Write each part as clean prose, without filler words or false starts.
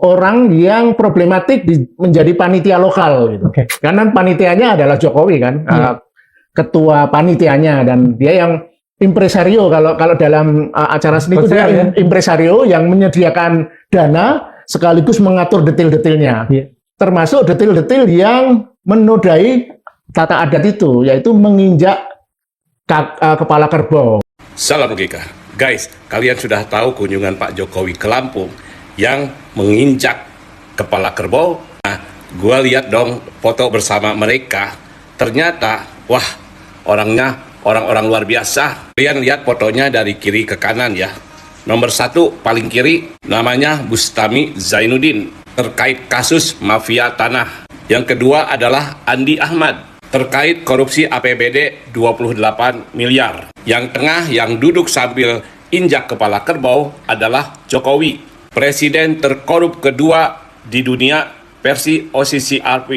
orang yang problematik menjadi panitia lokal gitu. Karena panitianya adalah Jokowi kan, ketua panitianya, dan dia yang impresario. Kalau dalam acara seni itu dia impresario yang menyediakan dana sekaligus mengatur detail-detailnya, termasuk detail-detail yang menodai tata adat itu, yaitu menginjak kepala kerbau. Salam GK. Guys, kalian sudah tahu kunjungan Pak Jokowi ke Lampung yang menginjak kepala kerbau. Nah, gue lihat dong foto bersama mereka. Ternyata, wah, orangnya orang-orang luar biasa. Kalian lihat fotonya dari kiri ke kanan ya. Nomor 1 paling kiri namanya Bustami Zainuddin terkait kasus mafia tanah. Yang kedua adalah Andi Ahmad terkait korupsi APBD 28 miliar. Yang tengah yang duduk sambil injak kepala kerbau adalah Jokowi, presiden terkorup kedua di dunia versi OCCRP.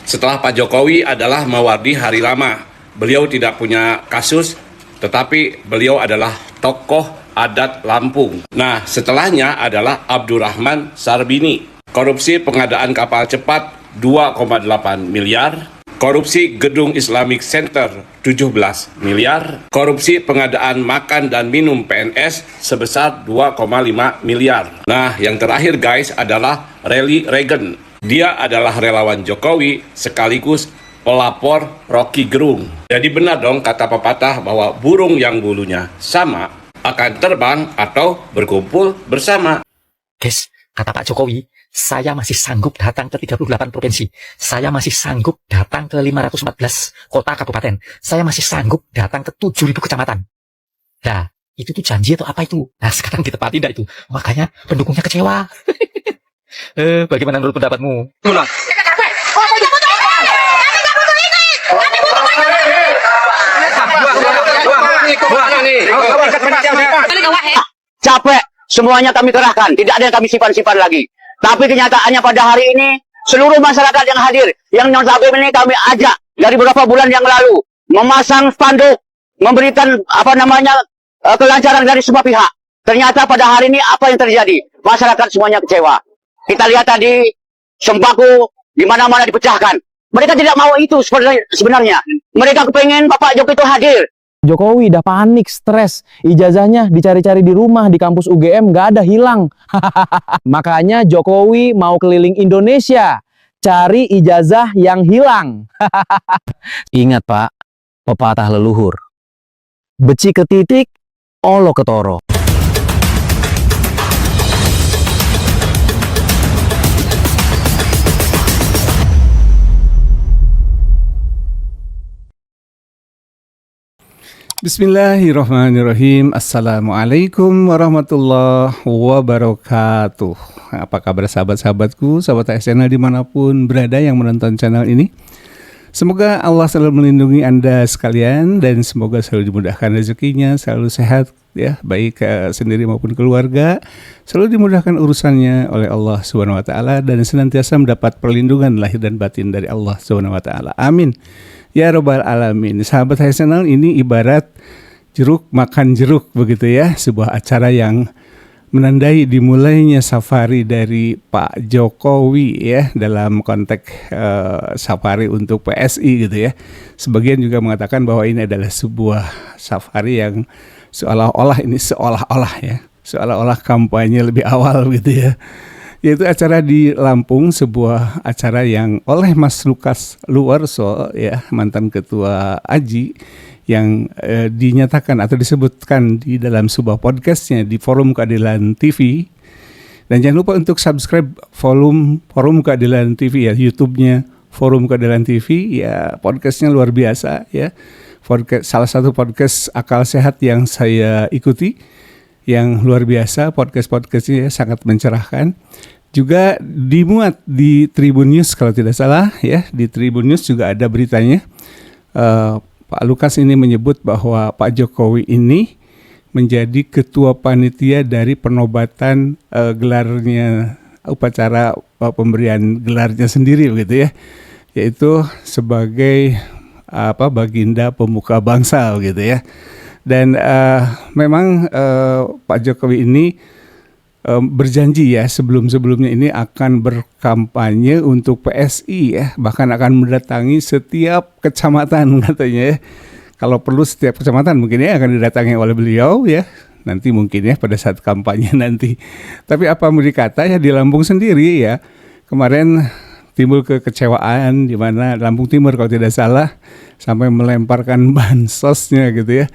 Setelah Pak Jokowi adalah Mawardi Harilama. Beliau tidak punya kasus, tetapi beliau adalah tokoh adat Lampung. Nah, setelahnya adalah Abdurrahman Sarbini. Korupsi pengadaan kapal cepat 2,8 miliar. Korupsi Gedung Islamic Center 17 miliar, korupsi pengadaan makan dan minum PNS sebesar 2,5 miliar. Nah, yang terakhir guys adalah Rally Reagan. Dia adalah relawan Jokowi sekaligus pelapor Rocky Gerung. Jadi benar dong kata pepatah bahwa burung yang bulunya sama akan terbang atau berkumpul bersama. Guys, kata Pak Jokowi, saya masih sanggup datang ke 38 provinsi. Saya masih sanggup datang ke 514 kota kabupaten. Saya masih sanggup datang ke 7.000 kecamatan. Nah, itu tuh janji atau apa itu? Nah, sekarang ditepati enggak itu? Makanya pendukungnya kecewa. Bagaimana menurut pendapatmu? Capek, semuanya kami kerahkan. Tidak ada yang kami simpan-simpan lagi. Tapi kenyataannya pada hari ini, seluruh masyarakat yang hadir, yang notabene kami ajak dari beberapa bulan yang lalu, memasang spanduk, memberikan kelancaran dari semua pihak. Ternyata pada hari ini apa yang terjadi? Masyarakat semuanya kecewa. Kita lihat tadi, sembako di mana-mana dipecahkan. Mereka tidak mau itu sebenarnya. Mereka kepengen Bapak Jokowi itu hadir. Jokowi udah panik, stres, ijazahnya dicari-cari di rumah, di kampus UGM nggak ada, hilang. Makanya Jokowi mau keliling Indonesia, cari ijazah yang hilang. Ingat Pak, pepatah leluhur, beci ke titik, olo ke toro. Bismillahirrahmanirrahim. Assalamualaikum warahmatullahi wabarakatuh. Apa kabar sahabat-sahabatku, sahabat channel dimanapun berada yang menonton channel ini. Semoga Allah selalu melindungi Anda sekalian dan semoga selalu dimudahkan rezekinya, selalu sehat ya, baik sendiri maupun keluarga, selalu dimudahkan urusannya oleh Allah Subhanahu wa taala dan senantiasa mendapat perlindungan lahir dan batin dari Allah Subhanahu wa taala. Amin. Ya Rabbal Alamin. Sahabat channel, ini ibarat jeruk makan jeruk begitu ya. Sebuah acara yang menandai dimulainya safari dari Pak Jokowi ya, dalam konteks safari untuk PSI gitu ya. Sebagian juga mengatakan bahwa ini adalah sebuah safari yang seolah-olah kampanye lebih awal gitu ya. Yaitu acara di Lampung, sebuah acara yang oleh Mas Lukas Luarso ya, mantan ketua AJI, yang dinyatakan atau disebutkan di dalam sebuah podcastnya di Forum Keadilan TV. Dan jangan lupa untuk subscribe Forum Keadilan TV ya, YouTube-nya Forum Keadilan TV ya, podcastnya luar biasa ya. Salah satu podcast akal sehat yang saya ikuti, yang luar biasa, podcast-podcastnya sangat mencerahkan. Juga dimuat di Tribun News kalau tidak salah ya, di Tribun News juga ada beritanya. Pak Lukas ini menyebut bahwa Pak Jokowi ini menjadi ketua panitia dari penobatan gelarnya, upacara pemberian gelarnya sendiri begitu ya, yaitu sebagai Baginda Pemuka Bangsa gitu ya. Dan memang Pak Jokowi ini berjanji ya sebelum-sebelumnya ini akan berkampanye untuk PSI ya, bahkan akan mendatangi setiap kecamatan katanya ya. Kalau perlu setiap kecamatan mungkin ya akan didatangi oleh beliau ya. Nanti mungkin ya pada saat kampanye nanti. Tapi apa mau dikata ya di Lampung sendiri ya. Kemarin timbul kekecewaan di mana Lampung Timur kalau tidak salah sampai melemparkan bansosnya gitu ya.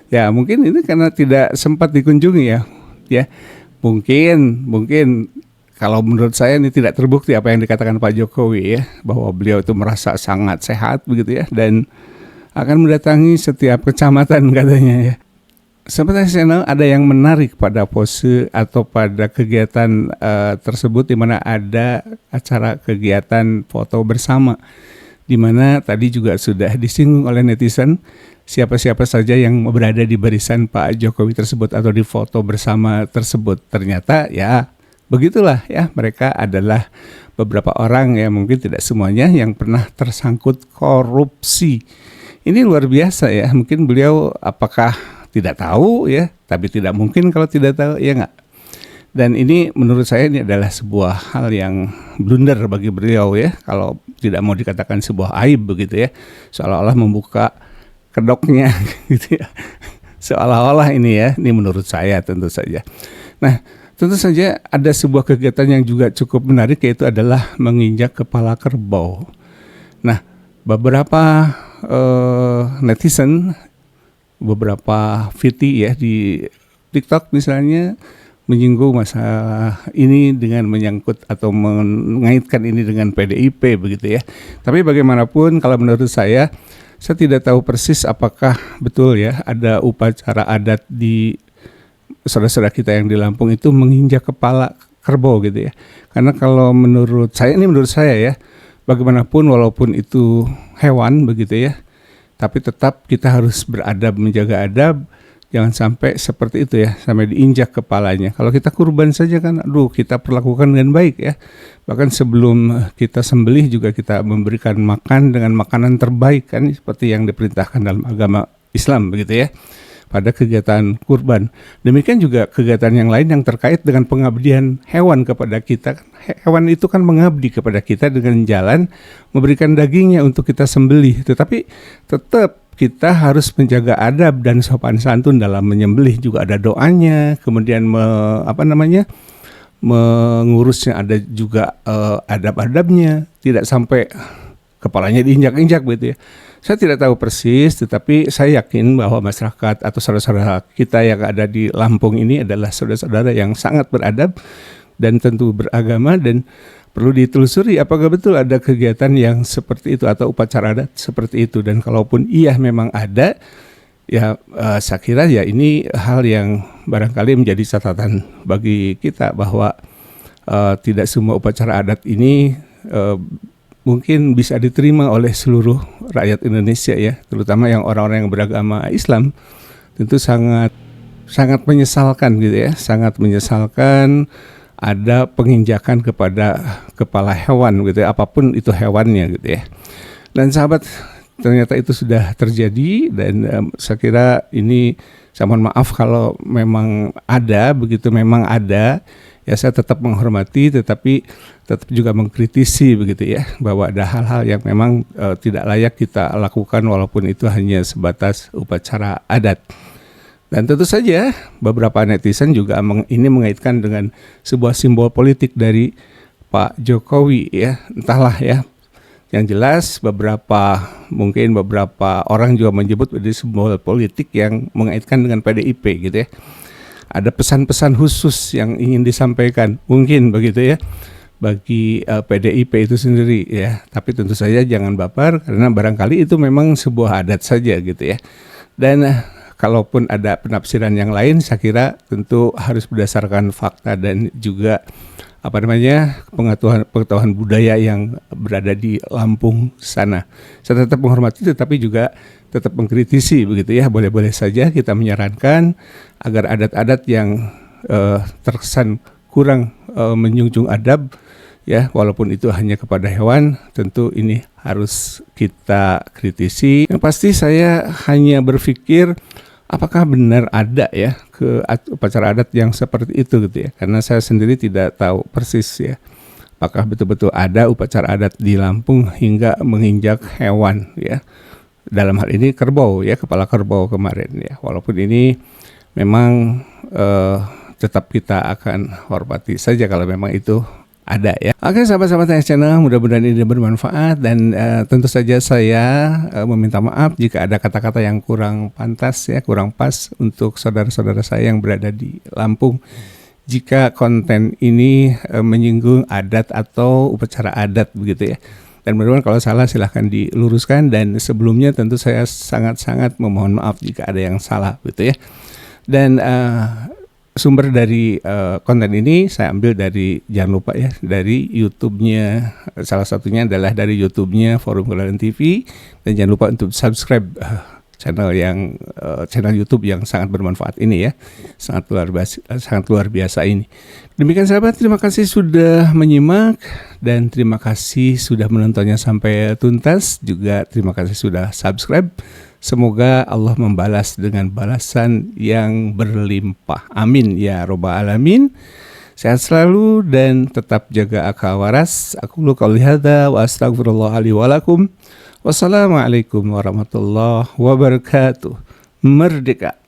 Ya mungkin ini karena tidak sempat dikunjungi ya. Ya mungkin kalau menurut saya ini tidak terbukti apa yang dikatakan Pak Jokowi ya, bahwa beliau itu merasa sangat sehat begitu ya dan akan mendatangi setiap kecamatan katanya ya. Seperti saya ada yang menarik pada pose atau pada kegiatan tersebut di mana ada acara kegiatan foto bersama, di mana tadi juga sudah disinggung oleh netizen siapa-siapa saja yang berada di barisan Pak Jokowi tersebut atau di foto bersama tersebut. Ternyata ya begitulah ya, mereka adalah beberapa orang ya, mungkin tidak semuanya, yang pernah tersangkut korupsi. Ini luar biasa ya, mungkin beliau apakah tidak tahu ya, tapi tidak mungkin kalau tidak tahu ya enggak. Dan ini menurut saya ini adalah sebuah hal yang blunder bagi beliau ya, kalau tidak mau dikatakan sebuah aib begitu ya, seolah-olah membuka kedoknya gitu ya. Seolah-olah ini ya, ini menurut saya tentu saja. Nah, tentu saja ada sebuah kegiatan yang juga cukup menarik, yaitu adalah menginjak kepala kerbau. Nah, beberapa netizen, beberapa VT ya di TikTok misalnya menyinggung masalah ini dengan menyangkut atau mengaitkan ini dengan PDIP begitu ya. Tapi bagaimanapun kalau menurut saya tidak tahu persis apakah betul ya ada upacara adat di saudara-saudara kita yang di Lampung itu menginjak kepala kerbau gitu ya. Karena kalau menurut saya ya, bagaimanapun walaupun itu hewan begitu ya, tapi tetap kita harus beradab, menjaga adab, jangan sampai seperti itu ya, sampai diinjak kepalanya. Kalau kita kurban saja kan, kita perlakukan dengan baik ya. Bahkan sebelum kita sembelih juga kita memberikan makan dengan makanan terbaik kan, seperti yang diperintahkan dalam agama Islam begitu ya, pada kegiatan kurban. Demikian juga kegiatan yang lain yang terkait dengan pengabdian hewan kepada kita. Hewan itu kan mengabdi kepada kita dengan jalan memberikan dagingnya untuk kita sembelih. Tetapi tetap kita harus menjaga adab dan sopan santun dalam menyembelih, juga ada doanya, kemudian mengurusnya ada juga adab-adabnya, tidak sampai kepalanya diinjak-injak begitu ya. Saya tidak tahu persis, tetapi saya yakin bahwa masyarakat atau saudara-saudara kita yang ada di Lampung ini adalah saudara-saudara yang sangat beradab dan tentu beragama, dan perlu ditelusuri apakah betul ada kegiatan yang seperti itu atau upacara adat seperti itu. Dan kalaupun iya memang ada, ya saya kira ya ini hal yang barangkali menjadi catatan bagi kita bahwa tidak semua upacara adat ini mungkin bisa diterima oleh seluruh rakyat Indonesia ya, terutama yang orang-orang yang beragama Islam. Tentu sangat menyesalkan gitu ya, sangat menyesalkan ada penginjakan kepada kepala hewan gitu ya, apapun itu hewannya gitu ya. Dan sahabat, ternyata itu sudah terjadi, dan saya kira ini, saya mohon maaf kalau memang ada begitu, memang ada. Ya saya tetap menghormati, tetapi tetap juga mengkritisi begitu ya, bahwa ada hal-hal yang memang tidak layak kita lakukan walaupun itu hanya sebatas upacara adat. Dan tentu saja beberapa netizen juga ini mengaitkan dengan sebuah simbol politik dari Pak Jokowi ya, entahlah ya. Yang jelas mungkin beberapa orang juga menyebut menjadi simbol politik yang mengaitkan dengan PDIP gitu ya. Ada pesan-pesan khusus yang ingin disampaikan mungkin begitu ya bagi PDIP itu sendiri ya. Tapi tentu saja jangan baper, karena barangkali itu memang sebuah adat saja gitu ya. Dan kalaupun ada penafsiran yang lain, saya kira tentu harus berdasarkan fakta dan juga pengetahuan budaya yang berada di Lampung sana. Saya tetap menghormati, tetapi juga tetap mengkritisi begitu ya. Boleh-boleh saja kita menyarankan agar adat-adat yang terkesan kurang menjunjung adab ya, walaupun itu hanya kepada hewan, tentu ini harus kita kritisi. Yang pasti saya hanya berpikir apakah benar ada ya upacara adat yang seperti itu gitu ya? Karena saya sendiri tidak tahu persis ya. Apakah betul-betul ada upacara adat di Lampung hingga menginjak hewan ya? Dalam hal ini kerbau ya, kepala kerbau kemarin ya. Walaupun ini memang tetap kita akan hormati saja kalau memang itu ada ya. Oke sahabat-sahabat TNS Channel, mudah-mudahan ini bermanfaat dan tentu saja saya meminta maaf jika ada kata-kata yang kurang pantas ya, kurang pas untuk saudara-saudara saya yang berada di Lampung. Jika konten ini menyinggung adat atau upacara adat begitu ya. Dan mudah-mudahan kalau salah silahkan diluruskan, dan sebelumnya tentu saya sangat-sangat memohon maaf jika ada yang salah gitu ya. Dan sumber dari konten ini saya ambil dari, jangan lupa ya, dari YouTube-nya, salah satunya adalah dari YouTube-nya Forum Keadilan TV, dan jangan lupa untuk subscribe channel YouTube yang sangat bermanfaat ini ya, sangat luar biasa ini. Demikian sahabat, terima kasih sudah menyimak dan terima kasih sudah menontonnya sampai tuntas, juga terima kasih sudah subscribe. Semoga Allah membalas dengan balasan yang berlimpah. Amin ya robbal alamin. Sehat selalu dan tetap jaga akal waras. Aku qouli hadza wa astaghfirullah li wa lakum. Wassalamualaikum warahmatullahi wabarakatuh. Merdeka.